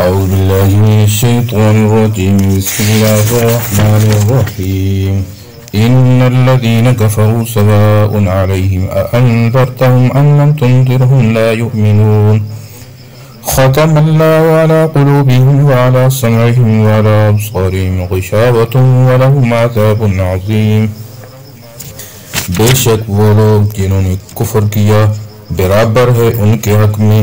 أعوذ بالله من الشيطان الرجيم. بسم الله الرحمن الرحيم. إن الذين كفروا سواء عليهم أأنذرتهم أم لم تنذرهم لا يؤمنون. ختم الله على قلوبهم وعلى سمعهم وعلى أبصارهم غشاوة ولهم عذاب عظيم. بے شک وہ لوگ جنہوں نے کفر کیا برابر ہے ان کے حق میں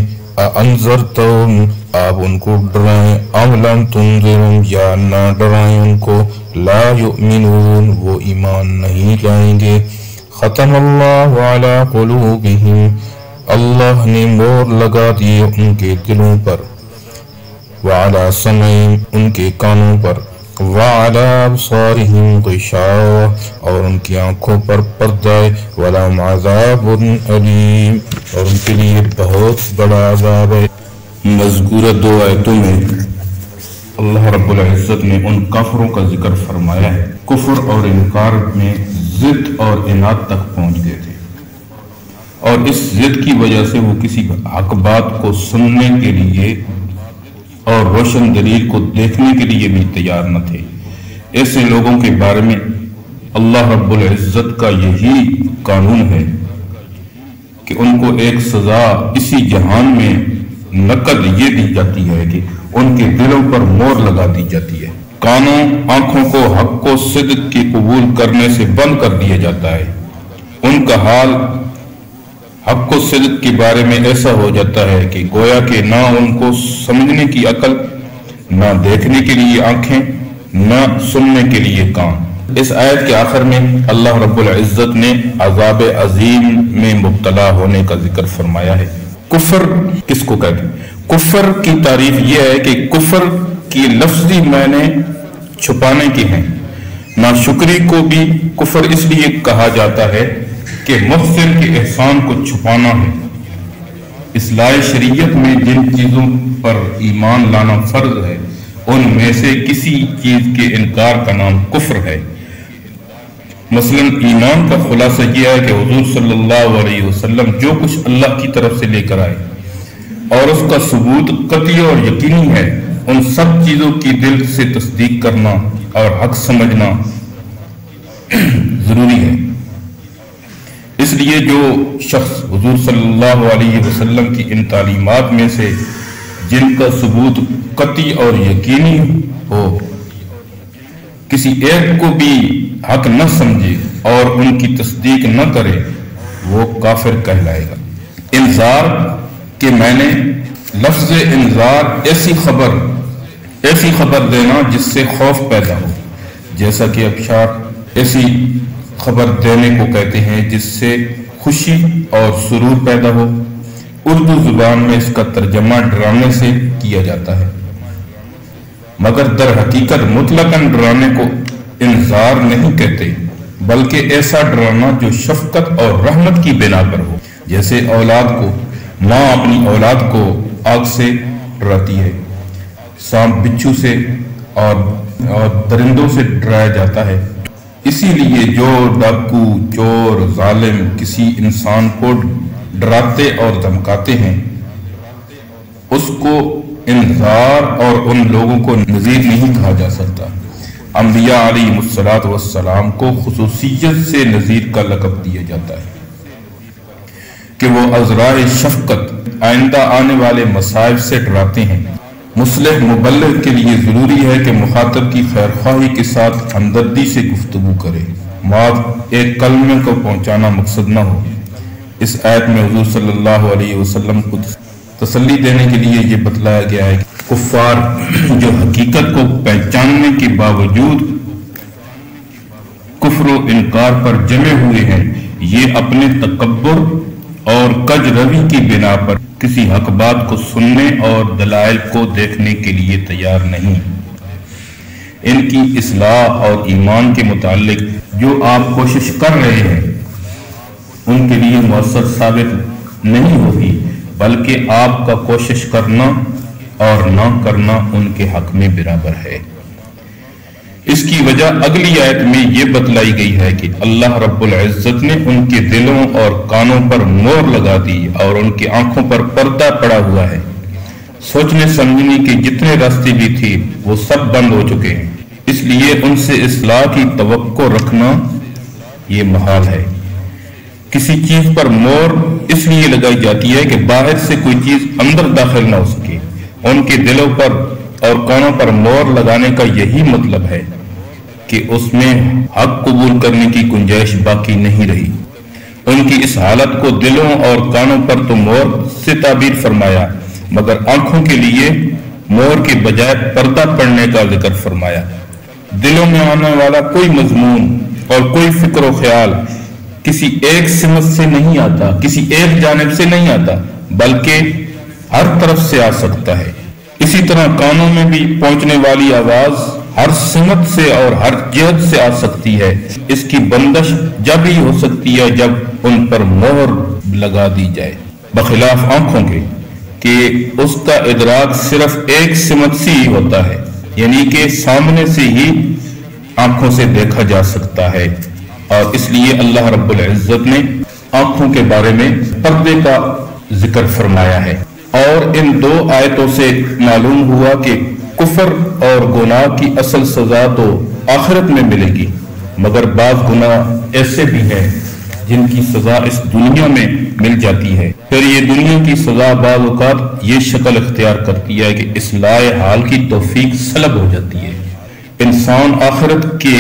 انذرتهم آپ ان کو ڈرائیں ام لم تنذرهم یا نہ ڈرائیں ان کو لا یؤمنون وہ ایمان نہیں لائیں گے. ختم اللہ علی قلوبہم اللہ نے مور لگا دی ان کے دلوں پر وعلی سمعہم ان کے کانوں پر وعلی ابصارہم غشاوہ اور ان کی آنکھوں پر پردہ ولہم عذاب علیم اور ان کے لیے بہت بڑا عذاب ہے. مذکورہ دو آیتوں میں اللہ رب العزت نے ان کافروں کا ذکر فرمایا ہے کفر اور انکار میں ضد اور عناد تک پہنچ گئے تھے اور اس ضد کی وجہ سے وہ کسی حق بات کو سننے کے لیے اور روشن دلیل کو دیکھنے کے لیے بھی تیار نہ تھے. ایسے لوگوں کے بارے میں اللہ رب العزت کا یہی قانون ہے کہ ان کو ایک سزا اسی جہان میں نقد یہ دی جاتی ہے کہ ان کے دلوں پر مور لگا دی جاتی ہے. کانوں آنکھوں کو حق و صدق کی قبول کرنے سے بند کر دیا جاتا ہے. ان کا حال حق و صدق کے بارے میں ایسا ہو جاتا ہے کہ گویا کہ نہ ان کو سمجھنے کی عقل نہ دیکھنے کے لیے آنکھیں نہ سننے کے لیے کان. اس آیت کے آخر میں اللہ رب العزت نے عذاب عظیم میں مبتلا ہونے کا ذکر فرمایا ہے. کفر کس کو کہتے ہیں؟ کفر کی تعریف یہ ہے کہ کفر کی لفظی معنی چھپانے کی ہیں. ناشکری کو بھی کفر اس لیے کہا جاتا ہے کہ محسن کے احسان کو چھپانا ہے. اصلاح شریعت میں جن چیزوں پر ایمان لانا فرض ہے ان میں سے کسی چیز کے انکار کا نام کفر ہے. مثلا ایمان کا خلاصہ یہ ہے کہ حضور صلی اللہ علیہ وسلم جو کچھ اللہ کی طرف سے لے کر آئے اور اس کا ثبوت قطعی اور یقینی ہے ان سب چیزوں کی دل سے تصدیق کرنا اور حق سمجھنا ضروری ہے. اس لیے جو شخص حضور صلی اللہ علیہ وسلم کی ان تعلیمات میں سے جن کا ثبوت قطعی اور یقینی ہو کسی ایک کو بھی حق نہ سمجھے اور ان کی تصدیق نہ کرے وہ کافر کہلائے گا. انذار کے معنی لفظ انذار ایسی خبر دینا جس سے خوف پیدا ہو جیسا کہ ابشار ایسی خبر دینے کو کہتے ہیں جس سے خوشی اور سرور پیدا ہو. اردو زبان میں اس کا ترجمہ ڈرانے سے کیا جاتا ہے مگر در حقیقت مطلقاً ڈرانے کو انذار نہیں کہتے بلکہ ایسا ڈرانا جو شفقت اور رحمت کی بنا پر ہو. جیسے ماں اپنی اولاد کو آگ سے ڈراتی ہے سانپ بچھو سے اور درندوں سے ڈرایا جاتا ہے. اسی لیے جو ڈاکو چور ظالم کسی انسان کو ڈراتے اور دھمکاتے ہیں اس کو انذار اور ان لوگوں کو نذیر نہیں کہا جا سکتا. انبیاء علیہ السلام کو خصوصیت سے نذیر کا لقب دیا جاتا ہے کہ وہ عذراء شفقت آئندہ آنے والے مصائب سے ڈراتے ہیں. مصلح مبلغ کے لیے ضروری ہے کہ مخاطب کی خیرخواہی کے ساتھ ہمدردی سے گفتگو کرے ماد ایک کلمے کو پہنچانا مقصد نہ ہو. اس آیت میں حضور صلی اللہ علیہ وسلم کو تسلی دینے کے لیے یہ بتلایا گیا ہے کہ کفار جو حقیقت کو پہچاننے کے باوجود کفر و انکار پر جمے ہوئے ہیں یہ اپنے تکبر اور کج روی کی بنا پر کسی حق بات کو سننے اور دلائل کو دیکھنے کے لیے تیار نہیں. ان کی اصلاح اور ایمان کے متعلق جو آپ کوشش کر رہے ہیں ان کے لیے مؤثر ثابت نہیں ہوگی بلکہ آپ کا کوشش کرنا اور نہ کرنا ان کے حق میں برابر ہے. اس کی وجہ اگلی آیت میں یہ بتلائی گئی ہے کہ اللہ رب العزت نے ان کے دلوں اور کانوں پر مور لگا دی اور ان کی آنکھوں پر پردہ پڑا ہوا ہے سوچنے سمجھنے کے جتنے راستے بھی تھے وہ سب بند ہو چکے ہیں، اس لیے ان سے اصلاح کی توقع رکھنا یہ محال ہے۔ کسی چیز پر مور اس لیے لگائی جاتی ہے کہ باہر سے کوئی چیز اندر داخل نہ ہو سکے۔ ان کے دلوں پر اور کانوں پر مور لگانے کا یہی مطلب ہے کہ اس میں حق قبول کرنے کی گنجائش باقی نہیں رہی۔ ان کی اس حالت کو دلوں اور کانوں پر تو مور سے تعبیر فرمایا، مگر آنکھوں کے لیے مور کے بجائے پردہ پڑنے کا ذکر فرمایا۔ دلوں میں آنے والا کوئی مضمون اور کوئی فکر و خیال کسی ایک سمت سے نہیں آتا، کسی ایک جانب سے نہیں آتا، بلکہ ہر طرف سے آ سکتا ہے۔ اسی طرح کانوں میں بھی پہنچنے والی آواز ہر سمت سے اور ہر جہت سے آ سکتی ہے۔ اس کی بندش جب ہی ہو سکتی ہے جب ان پر مہر لگا دی جائے، بخلاف آنکھوں کے کہ اس کا ادراک صرف ایک سمت سے ہی ہوتا ہے، یعنی کہ سامنے سے ہی آنکھوں سے دیکھا جا سکتا ہے۔ اور اس لیے اللہ رب العزت نے آنکھوں کے بارے میں پردے کا ذکر فرمایا ہے۔ اور ان دو آیتوں سے معلوم ہوا کہ کفر اور گناہ کی اصل سزا تو آخرت میں ملے گی، مگر بعض گناہ ایسے بھی ہیں جن کی سزا اس دنیا میں مل جاتی ہے۔ پھر یہ دنیا کی سزا بعض اوقات یہ شکل اختیار کرتی ہے کہ اصلاح حال کی توفیق سلب ہو جاتی ہے۔ انسان آخرت کے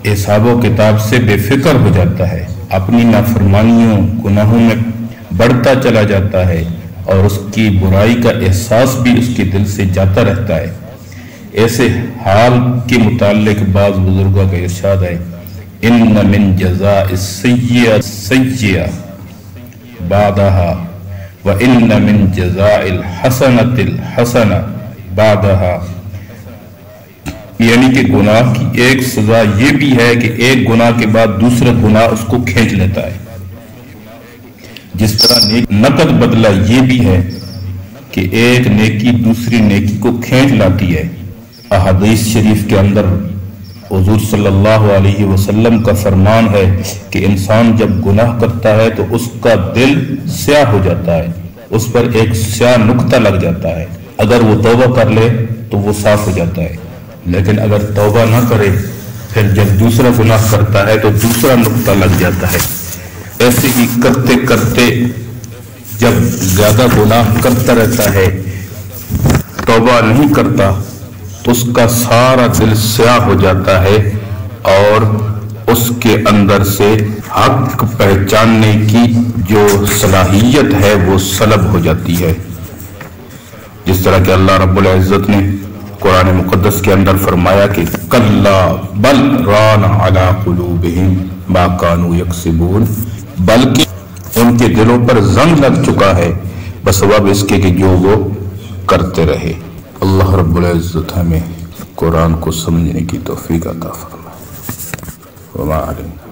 حساب و کتاب سے بے فکر ہو جاتا ہے، اپنی نافرمانیوں گناہوں میں بڑھتا چلا جاتا ہے اور اس کی برائی کا احساس بھی اس کے دل سے جاتا رہتا ہے۔ ایسے حال کے متعلق بعض بزرگوں کا ارشاد ہے، ان من جزاء السیئۃ سیئۃ بعدها وان من جزاء الحسنۃ الحسنۃ بعدها، یعنی کہ گناہ کی ایک سزا یہ بھی ہے کہ ایک گناہ کے بعد دوسرا گناہ اس کو کھینچ لیتا ہے، جس طرح نقد بدلہ یہ بھی ہے کہ ایک نیکی دوسری نیکی کو کھینچ لاتی ہے۔ احادیث شریف کے اندر حضور صلی اللہ علیہ وسلم کا فرمان ہے کہ انسان جب گناہ کرتا ہے تو اس کا دل سیاہ ہو جاتا ہے، اس پر ایک سیاہ نقطہ لگ جاتا ہے۔ اگر وہ توبہ کر لے تو وہ صاف ہو جاتا ہے، لیکن اگر توبہ نہ کرے پھر جب دوسرا گناہ کرتا ہے تو دوسرا نقطہ لگ جاتا ہے۔ ایسے ہی کرتے کرتے جب زیادہ گناہ کرتا رہتا ہے، توبہ نہیں کرتا، تو اس کا سارا دل سیاہ ہو جاتا ہے اور اس کے اندر سے حق پہچاننے کی جو صلاحیت ہے وہ سلب ہو جاتی ہے۔ جس طرح کہ اللہ رب العزت نے قرآن مقدس کے اندر فرمایا کہ کلا بل ران علی قلوبہم ما کانوا یکسبون، بلکہ ان کے دلوں پر زنگ لگ چکا ہے بسبب اس کے کہ جو وہ کرتے رہے۔ اللہ رب العزت ہمیں قرآن کو سمجھنے کی توفیق عطا فرمائے۔ وما علینا۔